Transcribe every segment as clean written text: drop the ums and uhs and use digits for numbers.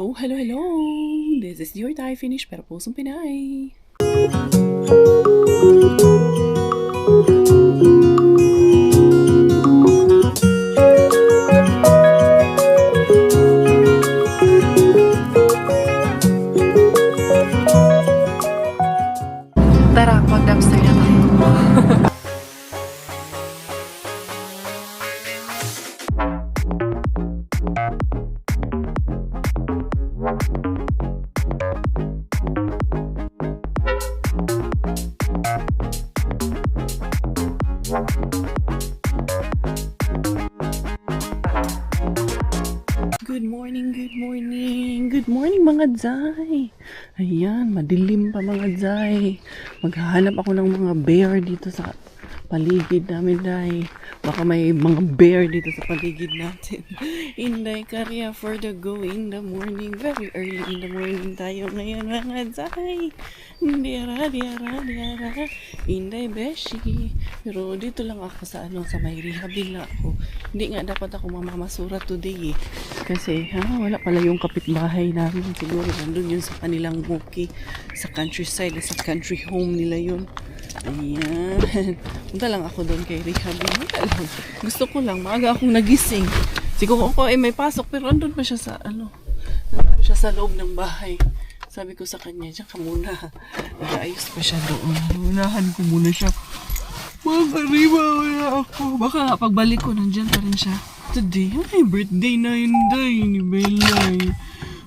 Hello, hello, hello! This is your Thai finish pero pusong Pinay. Tara, mag-dumpster na tayo. Good morning, good morning, good morning mga Zay. Ayan, madilim pa mga Zay. Maghahanap ako ng mga bear dito sa paligid namin, Day. Baka may mga bear dito sa paligid natin. Inday Karya for the go in the morning. Very early in the morning tayo ngayon mga Zay. Diara. Inday Beshi. Pero dito lang ako sa sa may rehabil na ako. Hindi nga dapat ako mamamasura today Kasi wala pala yung kapitbahay namin. Siguro nandun yun sa kanilang buki. Sa countryside, sa country home nila yun. Ayan. Punta lang ako doon kay rehabil. Gusto ko lang, maaga akong nagising. Siguro ako may pasok pero andun pa siya sa nandun pa siya sa loob ng bahay. Sabi ko sa kanya, diyan ka muna. Nag-aayos pa siya doon. Unahan ko muna siya. Makariba kaya ako. Baka nga pagbalik ko, nandyan pa rin siya. Today, birthday na Inday ni Bella.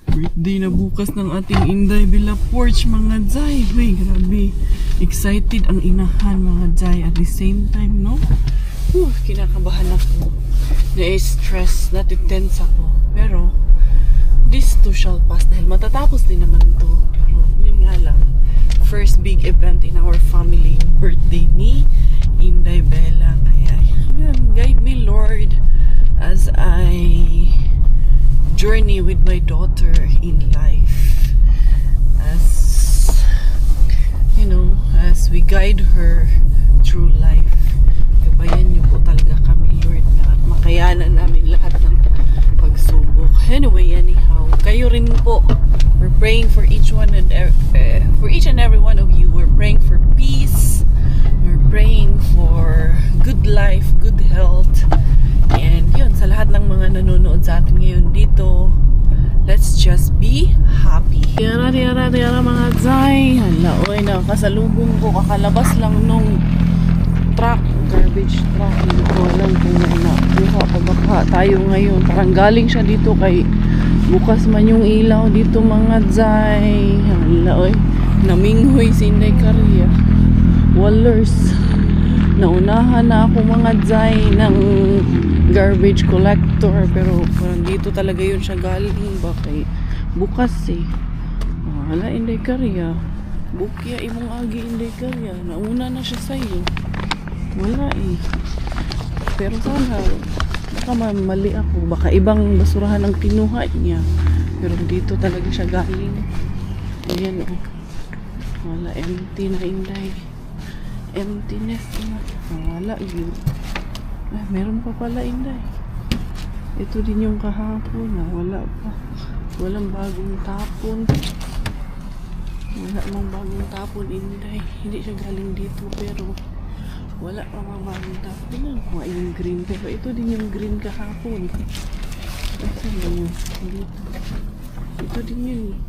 Birthday na bukas ng ating Inday Bella Porch mga Zay. Uy, grabe. Excited ang inahan mga Zay. At the same time, no? Kinakabahan ako. Na-stress, natitense ako. Pero, this too shall pass dahil matatapos din naman to. Pero yun nga lang, first big event in our family, yung birthday ni Inday Bella. Kaya yun, guide me Lord as I journey with my daughter in life. As you know, as we guide her through life. Gabayan niyo po talaga kami Lord na makayanan namin lahat ng pagsubok. Anyway, anyhow, kayo rin po. We're praying for each and every one of you. We're praying for peace. We're praying for good life, good health. And yun, sa lahat ng mga nanonood sa atin ngayon dito, let's just be happy. Tiyara mga Zay. Hala, oy, nakasalubong ko. Kakalabas lang nung truck, garbage truck. Hindi ko alam kung nakuha pa baka tayo ngayon. Parang galing siya dito kay bukas man yung ilaw dito mga Zay. Hala, oy. Naminghoy si Inday Karya. Wallers. Naunahan na ako mga Zay ng garbage collector. Pero parang dito talaga yun siya galing. Bakit? Bukas Hala, Inday Karya. Bukya imong agi Inday Karya. Nauna na siya sa'yo. Wala Pero sana baka mali ako. Baka ibang basurahan ang kinuha niya. Pero dito talaga siya galing. Ayan Wala, empty na Inday. Emptiness na. Wala yun. Meron pa pala Inday. Ito din yung kahapon wala pa. Walang bagong tapon. Wala mang bagong tapon Inday. Hindi siya galing dito pero wala pa mga bagong tapon. Kuha yung green. Pero ito din yung green kahapon. Ito yun. Ito din yun.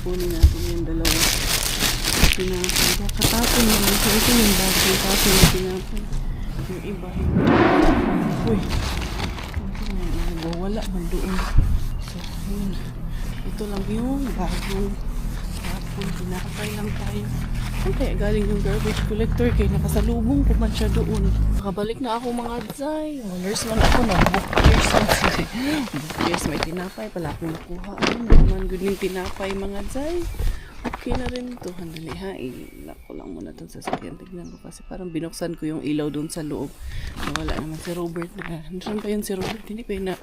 Kunin natin yung dalawa. Tinapon. Katapon naman. So, ito yung bagay. Tapon yung tinapon. Yung iba. Uy. Wala man doon. So, yun. Ito lang yung bagong tapon. Tinapay lang tayo. Okay, galing yung garbage collector kay nakasalubong ko man siya doon. Nakabalik na ako mga Zay. Wallers man ako na. Bookers may tinapay pala akong nakuha. Naman good yung tinapay mga Zay. okay na rin to. Handali ha. Ilock ko lang muna itong sasakyan. Tignan ko kasi parang binuksan ko yung ilaw doon sa loob. Wala naman si Robert. Nandiyan pa yun si Robert. Hindi pa yun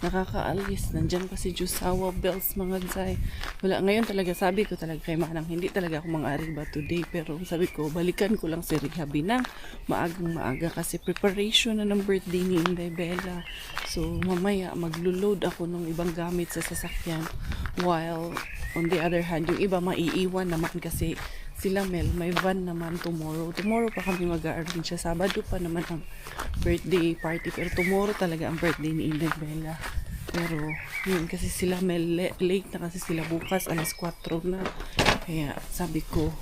nakakaalis. Nandiyan pa si Jusawa Bells mga Zay. Wala. Ngayon talaga sabi ko talaga kay Manang, hindi talaga ako mang-ari ba today. Pero sabi ko, balikan ko lang si Rehabi ng maagang maaga kasi preparation na ng birthday ni Inday Bella. So mamaya maglo-load ako ng ibang gamit sa sasakyan. While on the other hand, yung iba maiiwan naman kasi sila Mel, may van naman tomorrow. Tomorrow pa kami mag-arrange siya. Sabado pa naman ang birthday party. Pero tomorrow talaga ang birthday ni Inday Bella. Pero yun kasi sila Mel, late na kasi sila bukas. Alas 4 na. Kaya sabi ko,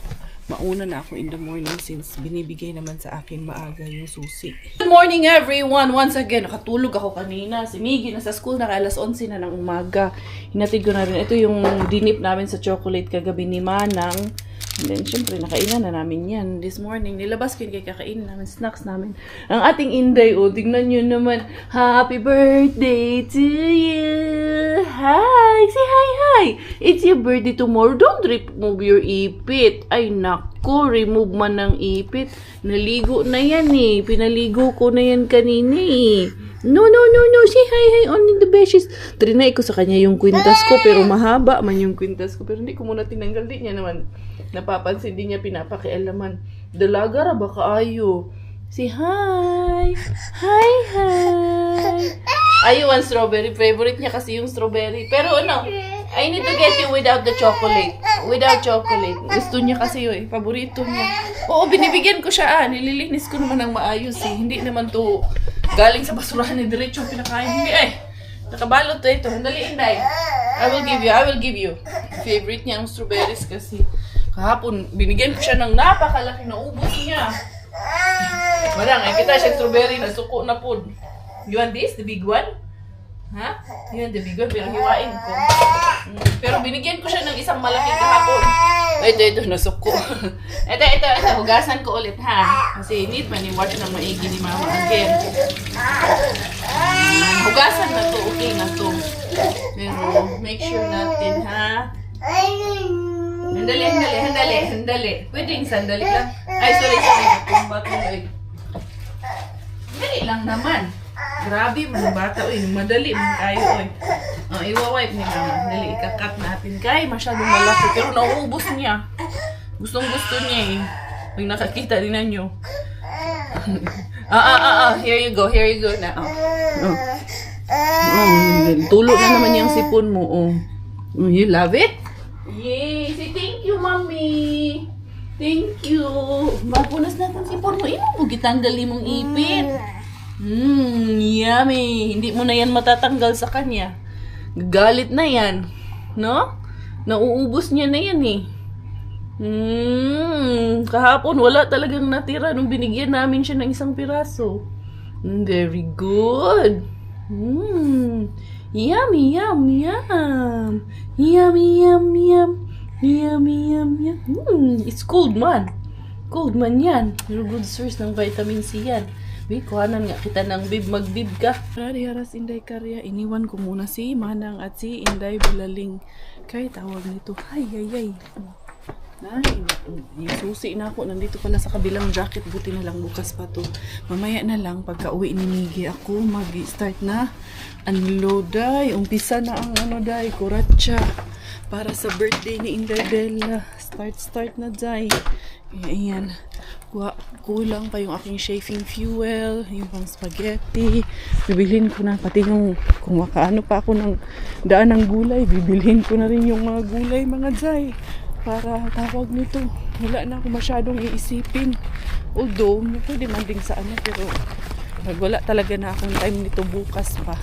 mauna na ako in the morning since binibigay naman sa akin maaga yung susi. Good morning everyone! Once again, nakatulog ako kanina. Si Miggy nasa school na alas 11 na ng umaga. Hinatid ko na rin. Ito yung dinip namin sa chocolate kagabi ni Manang. And then, syempre, nakainan na namin yan. This morning, nilabas ko yung kakainin namin, snacks namin. Ang ating Inday, tignan nyo naman. Happy birthday to you! Hi! Say hi! It's your birthday tomorrow. Don't remove your ipit. Ay, nako, remove man ng ipit. Naligo na yan eh. Pinaligo ko na yan kanina eh. No. Say hi. Only the besties. Trinay ko sa kanya yung kwintas ko, pero mahaba man yung kwintas ko. Pero hindi ko muna tinanggal. Di niya naman napapansin, di niya pinapakialaman. Dalaga ra ba kaayo? Say hi. Hi. Ayaw ang strawberry. Favorite niya kasi yung strawberry. Pero ano, I need to get you without the chocolate. Without chocolate. Gusto niya kasi yun. Paborito niya. Oo, binibigyan ko siya. Nililinis ko naman ng maayos eh. Hindi naman to galing sa basurahan ni diretso pinakain. Hindi nakabalot to ito. Handali, Inday. I will give you. Favorite niya ang strawberries kasi kahapon, binigyan ko siya ng napakalaki na ubos niya. Marang, kita siya strawberry na suko na po. You want this? The big one? Ha? You want the big one? Pero hiwain ko. Pero binigyan ko siya ng isang malaki kahapon. Ito, nasuko. Ito, hugasan ko ulit ha. Kasi need man yung watch ng maigi ni Mama again. Hugasan na to, okay na to. Pero make sure natin ha. Handali. Pwedeng sandali lang. Ay, sorry. Tumba tuloy. Dali lang naman. Grabe, mga bata. Uy, madali man kayo. Iwa-wipe ni Mama. Dali, ikakat natin. Kaya masyadong malaki. Pero nauubos niya. Gustong-gusto niya eh. Pag nakakita din na nyo. Here you go na. Tulo na naman yung sipon mo. You love it? Yay! Say thank you, Mommy! Thank you! Mapunas natin sipon mo. Gitanggali mong ipit. Yummy! Hindi mo na yan matatanggal sa kanya. Galit na yan. No? Nauubos niya na yan eh. Kahapon wala talagang natira nung binigyan namin siya ng isang piraso. Very good. Yummy. It's cold man. Cold man yan. Pero good source ng vitamin C yan. Kuhanan nga kita ng mag-bib ka. Haras Inday Karya, iniwan ko muna si Manang at si Inday Bulaling. Kaya tawag nito. Ay. Yung susi na ako. Nandito pala sa kabilang jacket. Buti na lang bukas pa to. Mamaya na lang pagka uwi ni Miggy ako mag-start na unload day. Umpisa na ang kuratsa para sa birthday ni Inday Bella. Start na day. Ayan. Kulang pa yung aking shaving fuel, yung pang spaghetti. Bibilhin ko na, pati yung kung makaano pa ako ng daan ng gulay, bibilhin ko na rin yung mga gulay, mga Zay. Para tawag nito, wala na ako masyadong iisipin. Although, pwede man din sa pero wala talaga na akong time nito bukas pa.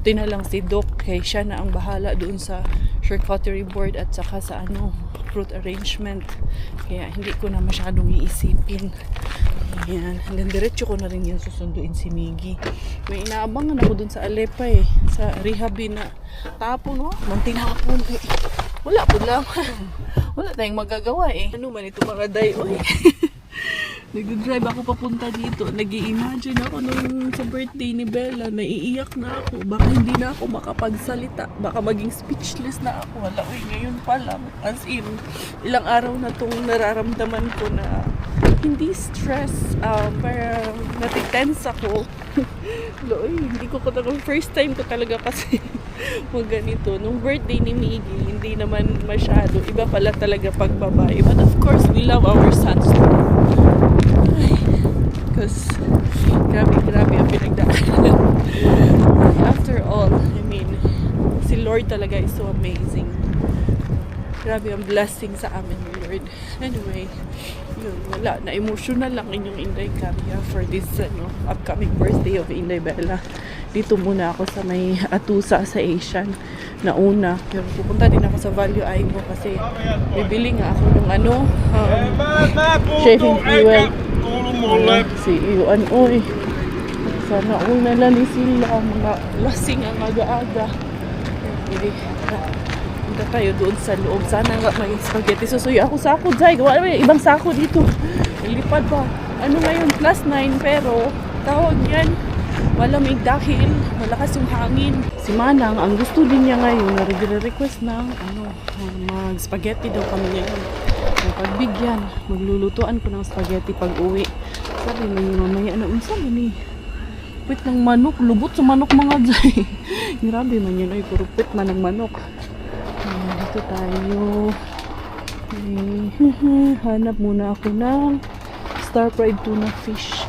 Ito na lang si Doc, kaya siya na ang bahala doon sa charcuterie board at saka sa fruit arrangement. Kaya hindi ko na masyadong iisipin. Ayan. Hanggang diretso ko na rin yung susunduin si Miggy. May inaabangan ako dun sa Alepa sa Rehabi na tapon manting hapon wala po lang. Wala tayong magagawa Ano man ito mga day Nag-drive ako papunta dito. Nag-i-imagine ako nung sa birthday ni Bella. Naiiyak na ako. Baka hindi na ako makapagsalita. Baka maging speechless na ako. Wala, ngayon pa lang. As in, ilang araw na itong nararamdaman ko na hindi stress. Para natitense ako. Loy, hindi ko talaga. First time ko talaga kasi ganito. Nung birthday ni Miggy, hindi naman masyado. Iba pala talaga pag babae. But of course, we love our sons. Because grabe ang pinagdaanan. After all, I mean, si Lord talaga is so amazing. Grabe ang blessing sa amin ni Lord. Anyway, yun, wala. Na-emotional lang inyong Inday Caria for this upcoming birthday of Inday Bella. Dito muna ako sa may Atusa sa Asian na una. Pero pupunta din ako sa Value Aimo kasi bibili nga ako ng shaving fuel. Si Iwan, oy. Sana una lang ni sila. Mga lasing ang aga-aga. Okay. Punta tayo doon sa loob. Sana nga may spaghetti. Susuyo ako sako, Jai. Gawa naman ibang sako dito. Ilipad pa. Ano ngayon? +9 pero tawag yan. Malamig dahil malakas yung hangin. Si Manang, ang gusto din niya ngayon, nare-request ng mag-spaghetti daw kami ngayon. Pagbigyan, maglulutuan ko ng spaghetti pag uwi. Sabi mo yung mamaya na unsa man ni. Pit ng manok, lubot sa manok mga Jay. Grabe man yun, ay puro pit man ng manok. Dito tayo. Hanap muna ako ng star-fried tuna fish.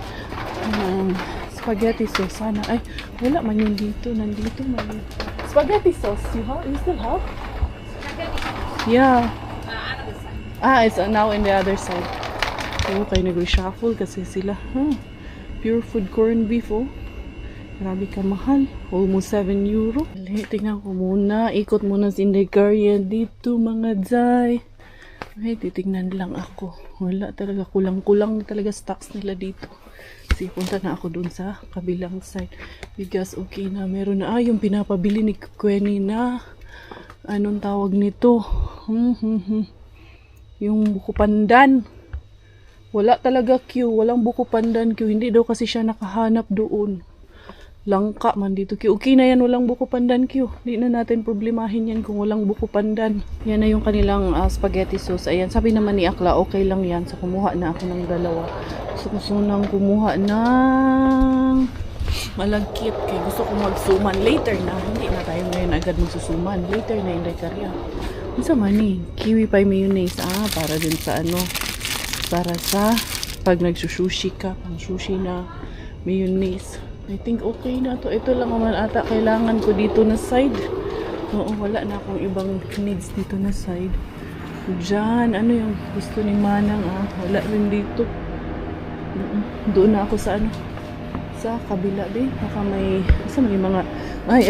Spaghetti sauce sana. Ay, wala man yun dito. Nandito man yun. Spaghetti sauce, you still have? Yeah. It's now in the other side. Okay, nag-reshuffle kasi sila. Pure food corned beef, oh. Grabe ka mahal. Almost €7. Tingnan ko muna. Ikot muna si Inday Caria dito, mga Jai. Ay, titignan lang ako. Wala talaga. Kulang-kulang na talaga stocks nila dito. Kasi punta na ako dun sa kabilang side. Because okay na. Meron na. Yung pinapabili ni Quenny na. Anong tawag nito? Yung buko pandan. Wala talaga queue. Walang buko pandan queue. Hindi daw kasi siya nakahanap doon. Langka man dito queue. Okay na yan. Walang buko pandan queue. Hindi na natin problemahin yan kung walang buko pandan. Yan na yung kanilang spaghetti sauce. Ayan. Sabi naman ni Akla, okay lang yan. So, kumuha na ako ng dalawa. So, gusto nang kumuha ng malagkit. Kaya gusto ko magsuman. Later na. Hindi na tayo ngayon agad magsusuman. Later na Inday Caria. Isa man eh, kiwi pie mayonnaise, para din sa para sa pag nagsusushi ka, pang sushi na mayonnaise. I think okay na to. Ito lang naman ata kailangan ko dito na side. Oo, wala na akong ibang needs dito na side. Diyan, ano yung gusto ni Manang, wala rin dito. Doon na ako sa sa kabila din. Baka may mga,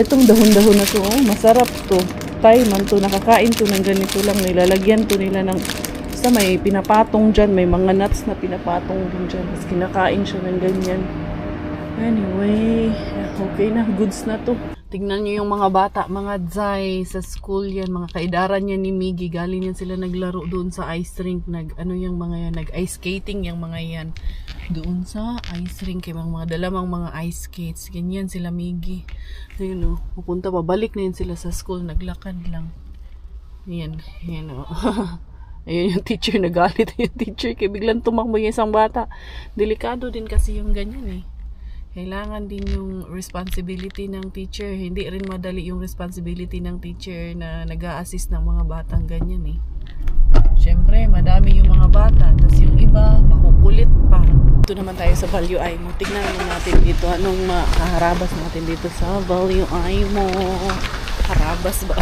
itong dahon-dahon na to, masarap to. Tay man to, nakakain to ng ganito lang, nilalagyan to nila ng basta may pinapatong dyan, may mga nuts na pinapatong din dyan, tapos kinakain siya ng ganyan. Anyway, okay na, goods na to. Tignan nyo yung mga bata, mga Jai sa school yan, mga kaidaran yan ni Miggy, galing yan sila naglaro doon sa ice rink, yung mga yan, nag-ice skating yung mga yan doon sa ice rink, yung mga dalamang mga ice skates, ganyan sila Miggy. Ayun pupunta pa, balik na yun sila sa school, naglakad lang. Yan ayun yung teacher, nagalit yung teacher, kaya biglang tumakbo yung isang bata. Delikado din kasi yung ganyan kailangan din yung responsibility ng teacher. Hindi rin madali yung responsibility ng teacher na nag-a-assist ng mga batang ganyan Siyempre, madami yung mga bata, tapos yung iba, makukulit pa. Ito naman tayo sa Value Aimo. Tignan natin dito anong makaharabas natin dito sa Value Aimo. Harabas ba?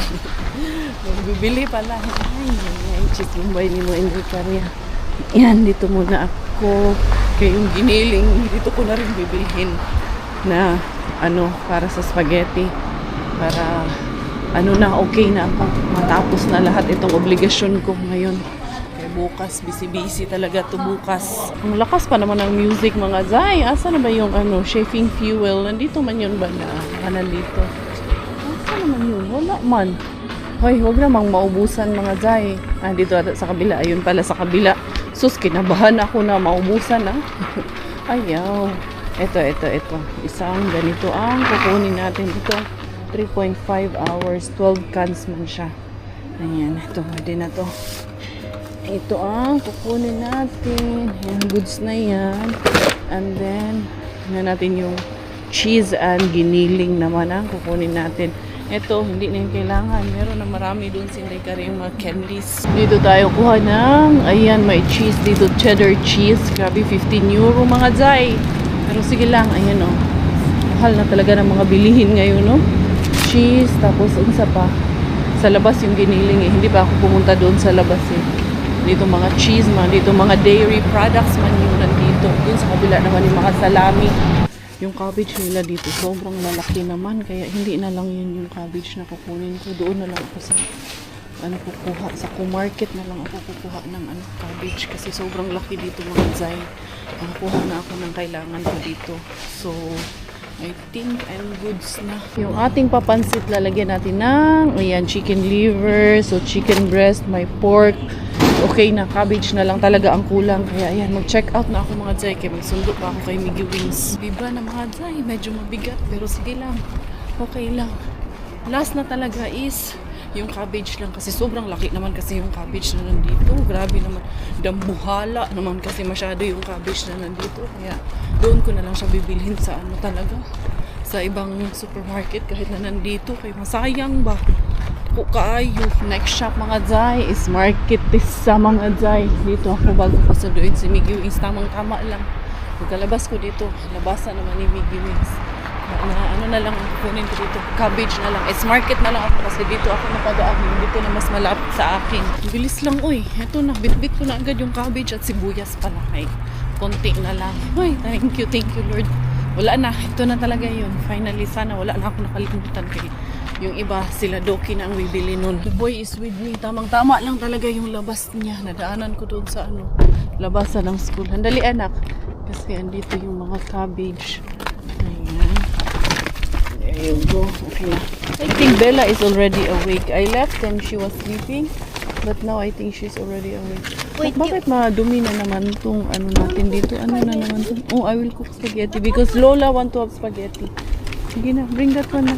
Magbibili pala. Ay, cheese yung buhay ni mo, Inday Caria. Yan, dito muna ako. Kaya yung giniling, dito ko na rin bibilhin na para sa spaghetti. Para okay na ako. Matapos na lahat itong obligasyon ko ngayon. Kaya bukas, busy-busy talaga to bukas. Ang lakas pa naman ng music, mga Jai. Asa na ba yung shaving fuel? Nandito man yun ba na? Nandito. Asa naman yun? Wala man. Hoy, huwag namang maubusan mga Jai. Dito sa kabila. Ayun pala sa kabila. Sus, kinabahan ako na maubusan na. Ayaw. Ito. Isang ganito ang kukunin natin. Ito, 3.5 hours. 12 cans man siya. Ayan, ito. Pwede na to. Ito ang kukunin natin. Ayan, goods na yan. And then, tingnan natin yung cheese and giniling naman ang kukunin natin. Ito, hindi na yung kailangan. Meron na marami doon si Inday Kari yung mga candies. Dito tayo kuha ng, ayan, may cheese dito. Cheddar cheese. Grabe, 15 euro mga Zay. Pero sige lang, ayan o. Mahal na talaga ng mga bilihin ngayon, no? Cheese, tapos unsa pa. Sa labas yung giniling eh. Hindi pa ako pumunta doon sa labas eh. Dito mga cheese man, dito mga dairy products man yung nandito. Doon sa kabila naman yung mga salami. Yung cabbage nila dito sobrang lalaki naman, kaya hindi na lang yun yung cabbage na kukunin ko. Doon na lang ako sa kukuha sa market na lang ako kukuha ng cabbage kasi sobrang laki dito mga Zay. Kuha na ako ng kailangan ko dito. So I think I'm goods na. Yung ating papansit lalagyan natin ng ayan, chicken liver, so chicken breast, may pork. Okay na, cabbage na lang talaga ang kulang. Kaya ayan, mag-check out na ako mga Zay. Kaya magsundo pa ako kay Miggy Wings. Diba na mga Zay, medyo mabigat. Pero sige lang, okay lang. Last na talaga is yung cabbage lang. Kasi sobrang laki naman kasi yung cabbage na nandito. Grabe naman. Dambuhala naman kasi masyado yung cabbage na nandito. Kaya doon ko na lang siya bibilhin sa talaga. Sa ibang supermarket kahit na nandito. Kaya masayang ba? Kaayo. Next shop mga Zay is Market sa mga Zay. Dito ako bago ko sa doon si Miggy Wings. Tamang-tama lang. Pagkalabas ko dito, labasan naman ni Miggy Wings. Ano na lang kukunin ko dito. Cabbage na lang. It's Market na lang ako kasi dito ako napadaan. Dito na mas malapit sa akin. Bilis lang oy. Eto na. Bit-bit ko na agad yung cabbage at sibuyas pala. Ay, konti na lang. Ay, thank you Lord. Wala na. Ito na talaga yun. Finally, sana wala na ako nakalimutan kay yung iba, sila Doki na ang bibili nun. The boy is with me. Tamang-tama lang talaga yung labas niya. Nadaanan ko doon sa labasan ng school. Handali anak. Kasi andito yung mga cabbage. Ayan. There you go. Okay na. I think Bella is already awake. I left and she was sleeping. But now I think she's already awake. Wait, bakit madumi na naman itong natin dito? Ano na naman ito? Oh, I will cook spaghetti because Lola want to have spaghetti. Sige na, bring that one na.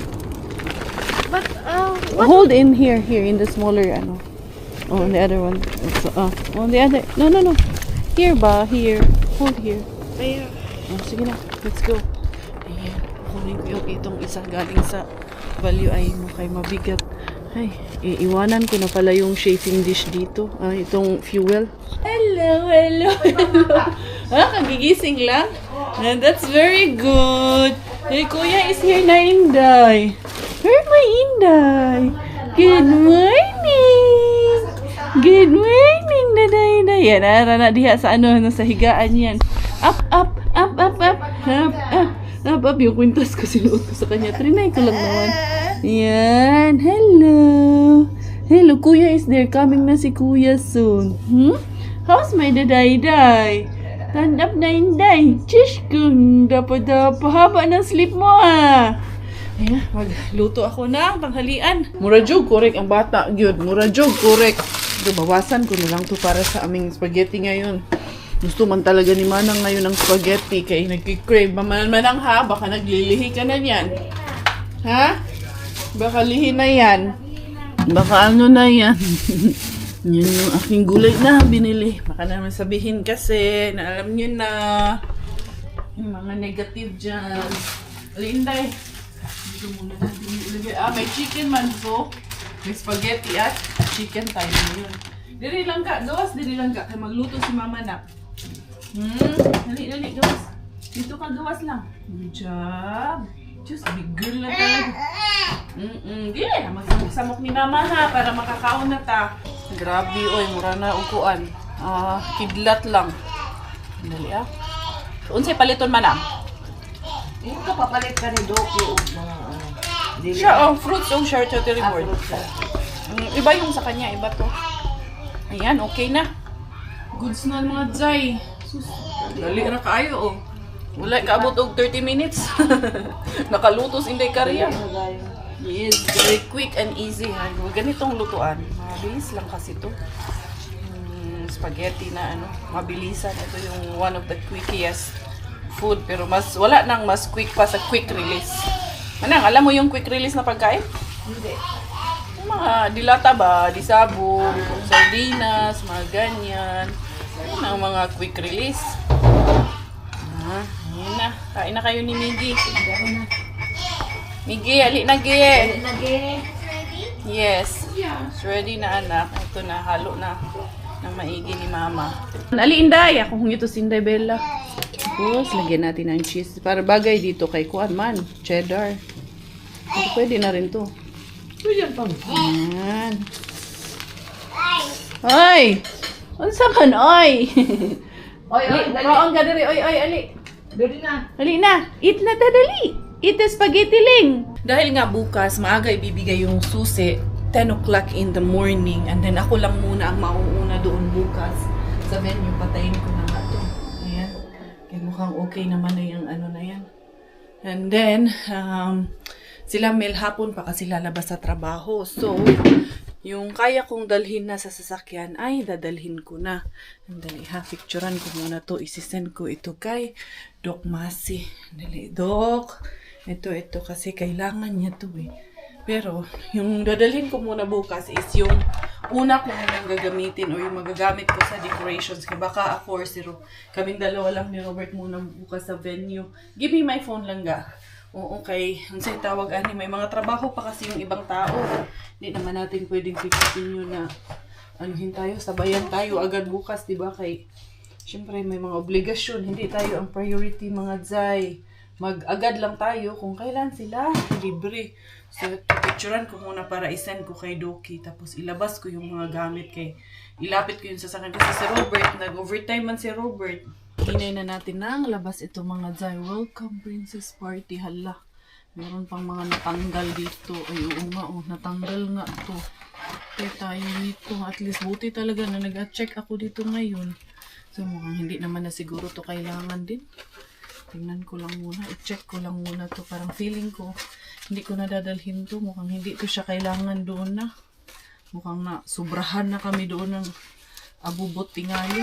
But hold in here in the smaller Oh, the other one. On the other. No. Here ba? Here. Hold here. Where? Oh, sige na. Let's go. Ayan. Kunin ko yung itong isa galing sa value ay mo kay mabigat. Ay, iiwanan ko na pala yung chafing dish dito. Itong fuel. Hello. Kagigising lang? That's very good. Hey, Kuya is here na Inday. Where's my Inday? Good morning! Good morning, Inday. Yan, na diha sa sa higaan yan. Up. Yung kwintas ko, sinuot ko sa kanya. Trinay ko lang naman. Yan, hello, Kuya is there. Coming na si Kuya soon. How's my daday? Stand up na Inday. Chish kung dapat haba ng sleep mo Ayan, magluto ako ng tanghalian. Murajog, correct ang bata. Yun, murajog, correct. Bawasan ko na lang to para sa aming spaghetti ngayon. Gusto man talaga ni Manang ngayon ng spaghetti. Kaya nagkikrave. Manang ha, baka naglilihi ka na yan. Ha? Baka lihi na yan. Baka na yan. Yan yung aking gulay na binili. Baka naman sabihin kasi na alam nyo na yung mga negative dyan. Alinday. Dito muna natin ilagay. May chicken man po. May spaghetti at chicken tayo ngayon. Diri lang ka. Gawas, diri lang ka. Kaya magluto si Mama na. Dali, gawas. Dito ka, gawas lang. Good job. Just big girl na talaga. Dili, magsamok ni Mama ha. Para makakaon na ta. Grabe, oy. Mura na upuan. Kidlat lang. Dali Unsay paliton man Hindi ka papalit ka ni Doki o mga siya, fruits o charcuterie board. Iba yung sa kanya, iba to. Ayan, okay na. Goods na mga Zay. Dali na kaayo, Wala kaabot og 30 minutes. Nakalutos Inday Kari. Yes, very quick and easy. Ganitong lutuan. Mabilis lang kasi to. spaghetti na ano, mabilisan. Ito yung one of the quickest food. Pero wala nang mas quick pa sa quick release. Manang, alam mo yung quick release na pagkain? Hindi. Yung mga dilata ba, disabog, sardinas, mga ganyan. Yun ang mga quick release. Ayun na. Kain na kayo ni Miggy. Miggy, ali na, Gi. Lagi. Yes. It's ready na, anak. Ito na, halo na ng maigi ni Mama. Ali, Inday. Ako kung ito si Inday Bella. Tapos, lagyan natin ng cheese. Para bagay dito kay Kuan man. Cheddar. Ito, pwede na rin to. Pwede pa. Ayan. Ay! Ano sa kan, oy? Oy, Ali, dali. kaon ka diri. Oy, ali. Dali na. Dali na. Eat na dadali. Eat the spaghetti ling. Dahil nga bukas, maaga ibibigay yung susi. 10 o'clock in the morning. And then ako lang muna ang mauuna doon bukas. Sa venue, patayin ko na nga to. Ayan. Kaya mukhang okay naman na yung ano na yan. And then, sila Mel hapon pa kasi lalabas sa trabaho. So, yung kaya kong dalhin na sa sasakyan ay dadalhin ko na. Andali ha, picturean ko muna to. Isisend ko ito kay Doc Masi. Andali, Doc. Ito kasi kailangan niya to eh. Pero, yung dadalhin ko muna bukas is yung una ko munang gagamitin o yung magagamit ko sa decorations. Kaya baka ako or kaming dalawa lang ni Robert muna bukas sa venue. Give me my phone lang ga. Oo, okay. Ang sa'yo tawag, ani, may mga trabaho pa kasi yung ibang tao. Hindi naman natin pwedeng pipitin yun na anuhin tayo, sabayan tayo agad bukas, di ba? Kay, syempre, may mga obligasyon. Hindi tayo ang priority, mga Zay. Mag-agad lang tayo kung kailan sila libre. So, picturean ko muna para isend ko kay Doki. Tapos, ilabas ko yung mga gamit kay ilapit ko yun sa sakin. Kasi si Robert, nag-overtime man si Robert. Hinay na natin ng labas ito mga Zay. Welcome Princess Party. Hala. Meron pang mga natanggal dito. Ay, oo nga. Oh, natanggal nga to. Kaya tayo dito. At least buti talaga na nag-check ako dito ngayon. So mukhang hindi naman na siguro to kailangan din. Tingnan ko lang muna. I-check ko lang muna to. Parang feeling ko hindi ko na dadalhin to. Mukhang hindi to siya kailangan doon na. Mukhang na sobrahan na kami doon ng abubot tingali.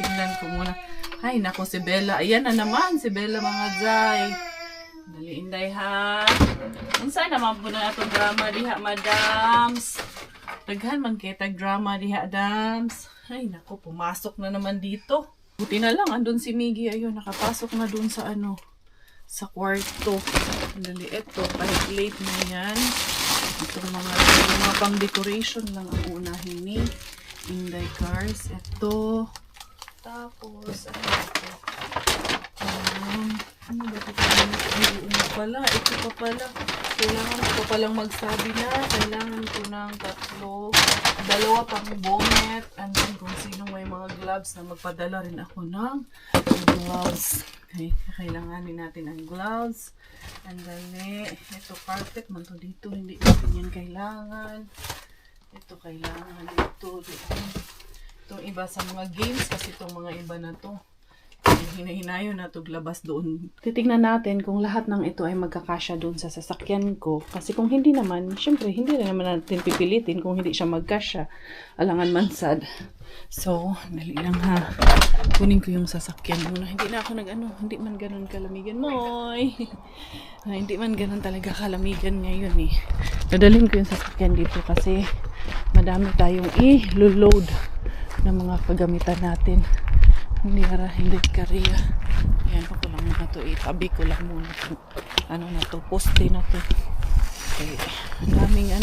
Tingnan ko muna. Ay, nako si Bella. Ayan na naman si Bella mga Zay. Dali, Inday ha. Unsay naman po na itong drama diha, madams. Daghan man kitag drama diha, dams. Ay, nako, pumasok na naman dito. Buti na lang, andun si Miggy. Ayun, nakapasok na dun sa ano, sa kwarto. Dali, eto, kahit late na yan. Itong mga pang decoration lang ang unahin ni Inday Cars. Eto. Tapos, ano ito? Ano ba ito? Ano pala? Ito pa pala. Kailangan ko pa palang magsabi na. Kailangan ko ng dalawa pang bonnet. And then kung sino may mga gloves na magpadala rin ako ng gloves. Okay, kailanganin natin ang gloves. And then, ito carpet man to dito. Hindi natin yan kailangan. Ito kailangan dito. Itong iba sa mga games kasi itong mga iba na to hinahinayo na to labas doon. Titignan natin kung lahat ng ito ay magkakasya doon sa sasakyan ko. Kasi kung hindi naman, syempre hindi rin naman natin pipilitin kung hindi siya magkasya. Alangan mansad. So, dali lang ha. Kunin ko yung sasakyan muna. Hindi na ako hindi man ganun kalamigan moy. Hindi man ganun talaga kalamigan ngayon eh. Dadalhin ko yung sasakyan dito kasi madami tayong i-load ng mga kagamitan natin. Hindi kariya. Ayan pa ko lang muna to. Itabi ko lang muna to. Ano na to? Poste na to. Okay. Ang daming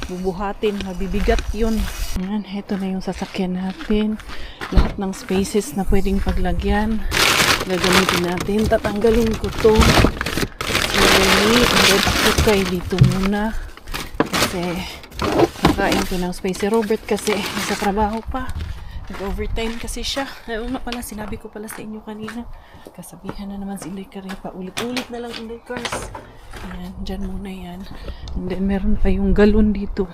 bubuhatin. Mabibigat yun. Ayan. Ito na yung sasakyan natin. Lahat ng spaces na pwedeng paglagyan. Gagamitin natin. Tatanggalin ko to. Slowly. And then akukay dito muna. Kasi kakain ko ng space. Si Robert kasi sa trabaho pa. Nag-overtime kasi siya. Una pala, sinabi ko pala sa inyo kanina. Kasabihan na naman si Inday Karepa. Ulit-ulit na lang Inday Cars. Ayan, dyan muna yan. And then, meron pa yung galon dito.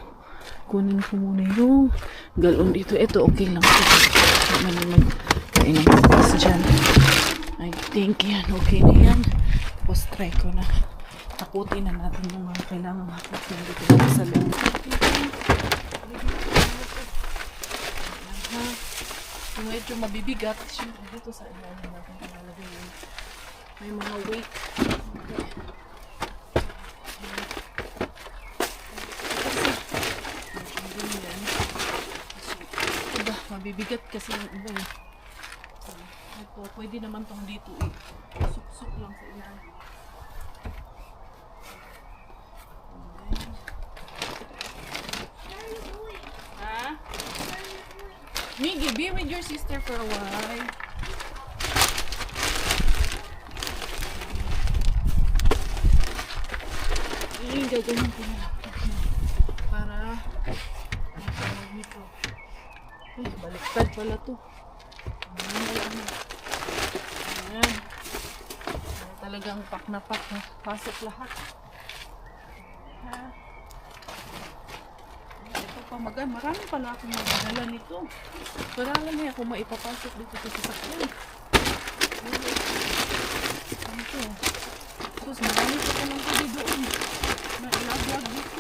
Kunin ko muna yung galon dito. Ito, okay lang. Hindi man naman kain ng space dyan. I think yan, okay na yan. Tapos, try ko na. Takutin na natin yung mga kailangan makutin dito sa loob. So medyo mabibigat. Siyempre dito sa ilalim natin ilalagay yun. May mga weight. Okay. Diba, mabibigat kasi yung iba eh. So, ito, pwede naman tong dito eh. Suksok lang sa ilalim. Ha? Miggy, be with your sister for a while. Gagawin ko na lang. Para matawag nito. Ay, baliktad pala to. Ayan. Talagang pak na pak. Pasok lahat. Ha? Ito pa marami pala akong magdala nito. Wala lang eh ako maipapasok dito sa sasakyan. Ito. Sus, marami pa pa lang kami doon. Nailag-lag dito.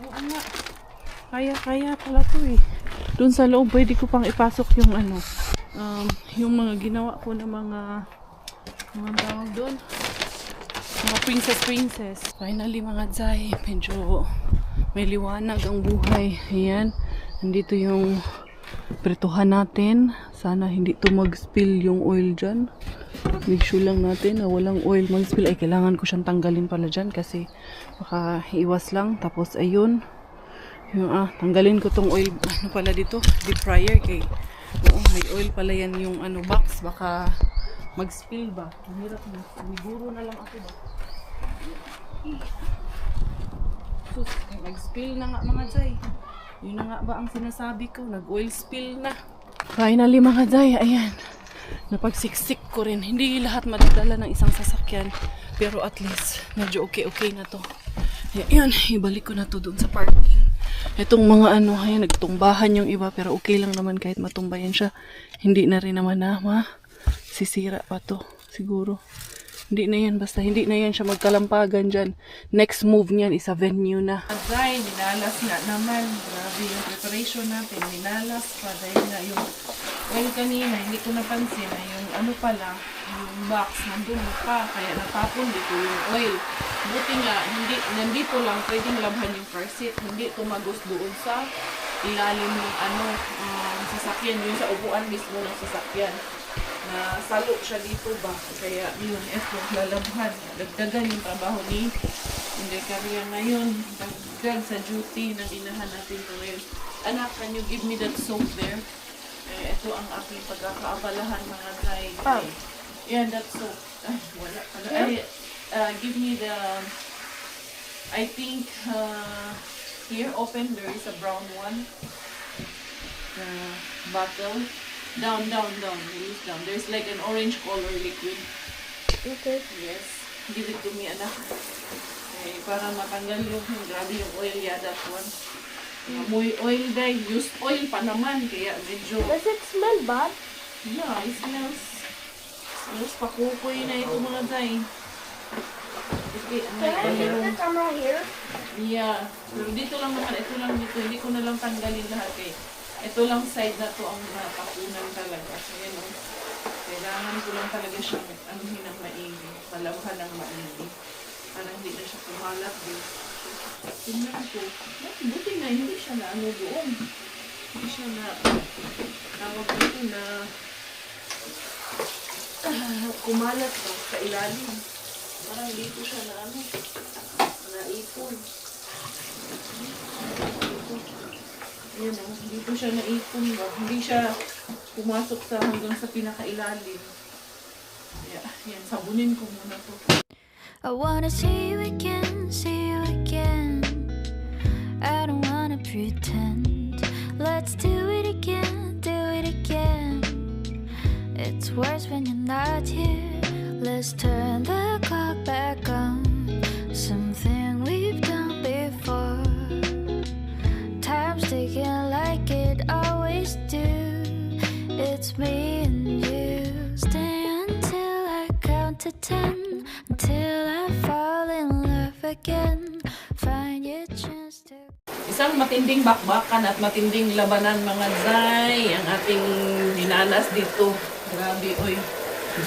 Oo nga. Kaya pala to eh. Doon sa loob, pwede ko pang ipasok yung yung mga ginawa ko na mga tawag doon. Mga princess. Finally mga Zay, medyo may liwanag ang buhay. Ayan. Nandito yung pretuhan natin. Sana hindi to mag-spill yung oil dyan. Make sure lang natin na walang oil mag-spill. Ay, kailangan ko siyang tanggalin pala dyan kasi baka iwas lang. Tapos ayun. Yung, tanggalin ko tong oil. Ano pala dito? Deep fryer kay. Oo, may oil pala yan yung box. Baka mag-spill ba? Mahirap na. Siguro na lang ako ba? Sus, nag-spill na nga mga Zay. Yun na nga ba ang sinasabi ko? Nag-oil spill na. Finally mga Zay, ayan. Napagsiksik ko rin. Hindi lahat madadala ng isang sasakyan. Pero at least, medyo okay na to. Ayan, ibalik ko na to doon sa parking. Itong mga ayan, nagtumbahan yung iba. Pero okay lang naman kahit matumbayan siya. Hindi na rin naman sisira pa to. Siguro. Hindi na yan. Basta hindi na yan siya magkalampagan dyan. Next move niyan is a venue na. Azay, minalas na naman. Grabe yung preparation natin. Minalas pa. Dahil na yung oil kanina, hindi ko napansin na yung pala, yung box, nandun pa. Kaya natapon dito yung oil. Buti nga, nandito lang pwedeng labhan yung car seat. Hindi tumagos doon sa ilalim ng sasakyan. Yung sa upuan mismo ng sasakyan. Na salo siya dito ba. Kaya yun, eto, lalabhan. Dagdagan yung trabaho ni Carrier ngayon. Dagdag sa duty ng inahan natin ito ngayon. Anak, can you give me that soap there? Ito ang aking pagkakaabalahan mga Zay. Yeah, that soap. Ay, wala pala. Give me the, I think, here, open, there is a brown one. The bottle. Down. Release down. There's like an orange color liquid. Okay. Yes. Give it to me, anak. Okay, para matanggal yung grabe yung oil. Yeah, that one. Amoy oil dahil. Used oil pa naman. Kaya medyo... Does it smell bad? Yeah, it smells pakukoy na ito mga day. Okay, Can I use the camera here? Yeah. Pero dito lang naman. Ito lang dito. Hindi ko na lang tanggalin lahat eh. Ito lang side na to ang napakunan talaga. So, yan o. Kailangan ko lang talaga siyang anuhin ng maigi. Palawhan ng maigi. Para hindi na siya kumalat din. Tingnan ko. Buti na, hindi siya na doon. Hindi siya na tawag dito na kumalat ba sa ilalim. Parang dito siya na naipon. Ayan o, dito siya naipon ba? Hindi siya pumasok sa hanggang sa pinakailalim. Kaya, yan, sabunin ko muna to. I wanna see you again, I don't wanna pretend. Let's do it again, It's worse when you're not here. Let's turn the clock back on. Something we've done before. Time's ticking like it always do. It's me and you. Stay until I count to 10. Until I fall in love again. Find your chance to. Isang matinding bakbakan at matinding labanan mga Zay ang ating dinanas dito. Grabe, oy.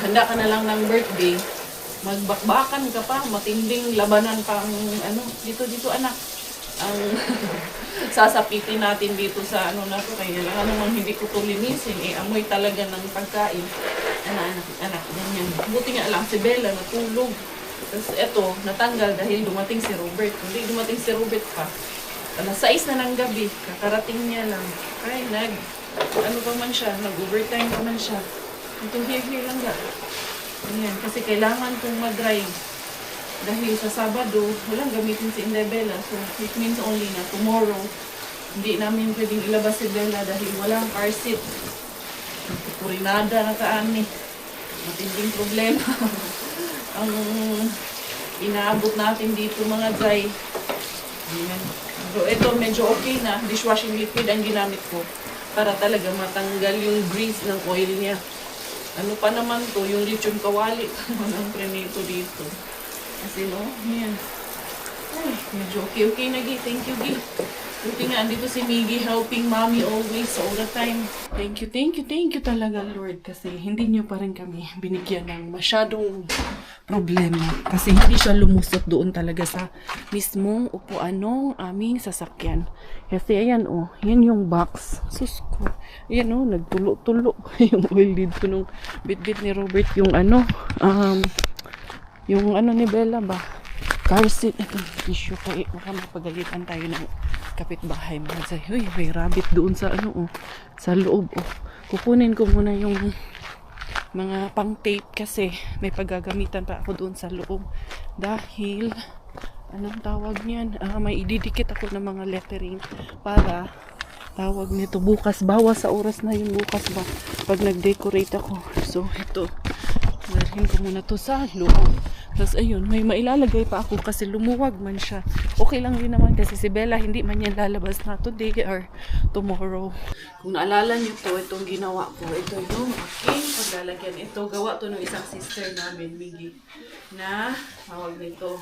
Handa ka na lang ng birthday. Magbakbakan ka pa, matinding labanan pang ano, dito anak. Ang sasapitin natin dito sa ano na to, kaya lang namang hindi ko to linisin, amoy talaga ng pagkain. Anak, ganyan. Buti nga lang si Bella natulog. Tapos eto, natanggal dahil dumating si Robert. Hindi dumating si Robert pa. Alas 6 na ng gabi, kakarating niya lang. Ay, ano pa man siya, nag-overtime pa man siya. Ito, here lang ga. Ayan, kasi kailangan kong mag-drive. Dahil sa Sabado, walang gamitin si Inday Bella. So, it means only na tomorrow, hindi namin pwedeng ilabas si Bella dahil walang car seat. Purinada na kaani. Matinding problema. Ang inaabot natin dito mga Zay. Ayan. So, ito medyo okay na. Dishwashing liquid ang ginamit ko para talaga matanggal yung grease ng oil niya. Ano pa naman to, yung lechon kawali naman ang prenito dito. Kasi no, yan. Ay, medyo okay na, Gi. Thank you, Gi. Buti nga, andito si Miggy helping mommy always, all the time. Thank you talaga, Lord. Kasi hindi niyo pa rin kami binigyan ng masyadong problema. Kasi hindi siya lumusot doon talaga sa mismong upuan ng aming sasakyan. Kasi ayan, oh, yan yung box. Sus ko. Ayan, oh, nagtulo-tulo yung oil dito nung bit-bit ni Robert yung ano, yung ano ni Bella ba? Car seat. Ito, tissue kayo. Baka mapagalitan tayo ng kapitbahay mga Zay. Uy, may rabbit doon sa ano, oh, sa loob. Oh. Kukunin ko muna yung mga pang tape kasi may paggagamitan pa ako doon sa loob. Dahil, anong tawag niyan? May ididikit ako ng mga lettering para tawag nito bukas. Bawas sa oras na yung bukas ba pag nag-decorate ako. So, ito. Dalhin ko muna to sa loob. Tapos ayun, may mailalagay pa ako kasi lumuwag man siya. Okay lang din naman kasi si Bella hindi man yan lalabas na today or tomorrow. Kung naalala niyo to, itong ginawa ko. Ito yung aking paglalagyan. Ito, gawa to ng isang sister namin, Miggy, na tawag nito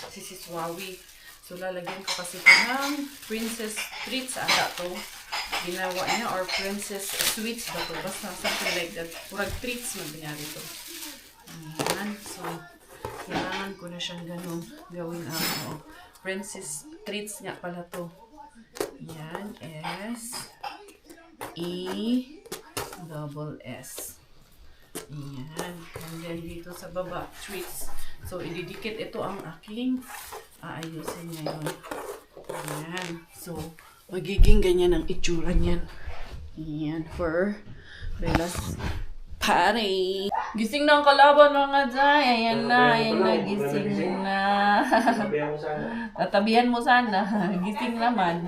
si Siswawi. So lalagyan ko kasi ito ng princess treats ata to. Ginawa niya or princess sweets ba to? Basta something like that. Purag treats man nangyari to. Ayan. So, kailangan ko na siyang ganun gawin ako. Princess treats nga pala to. Ayan. S-E-double-S. Ayan. And then dito sa baba, treats. So, ididikit ito ang aking aayusin ngayon. Ayan. So, magiging ganyan ang itsura niyan. Ayan. For Bella's party. Gising na ang kalaban mga Zay. Ayan na, gising na. Tatabihan mo sana. Gising naman.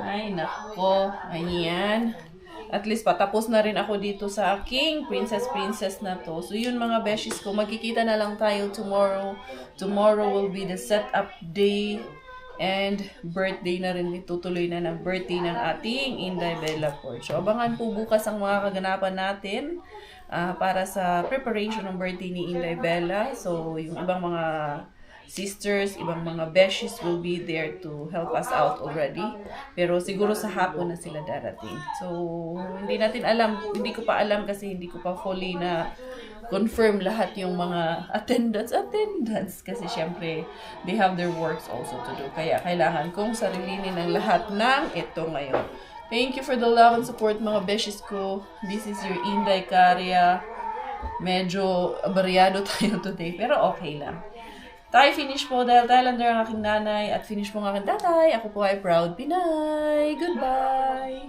Ay, nako. Ayan. At least patapos na rin ako dito sa aking princess na to. So yun mga beshies ko. Magkikita na lang tayo tomorrow. Tomorrow will be the setup day. And birthday na rin, itutuloy na ng birthday ng ating Inday Bella Porch. So abangan po bukas ang mga kaganapan natin para sa preparation ng birthday ni Inday Bella. So yung ibang mga sisters, ibang mga beshies will be there to help us out already. Pero siguro sa hapon na sila darating. So hindi natin alam, hindi ko pa alam kasi hindi ko pa fully na confirm lahat yung mga attendance kasi syempre they have their works also to do. Kaya kailangan kong sarilinin ng lahat ng ito ngayon. Thank you for the love and support mga beshies ko. This is your Inday Karya. Medyo baryado tayo today pero okay lang. Tayo finish po dahil Thailander ang aking nanay at finish po ang aking tatay. Ako po ay proud Pinay. Goodbye!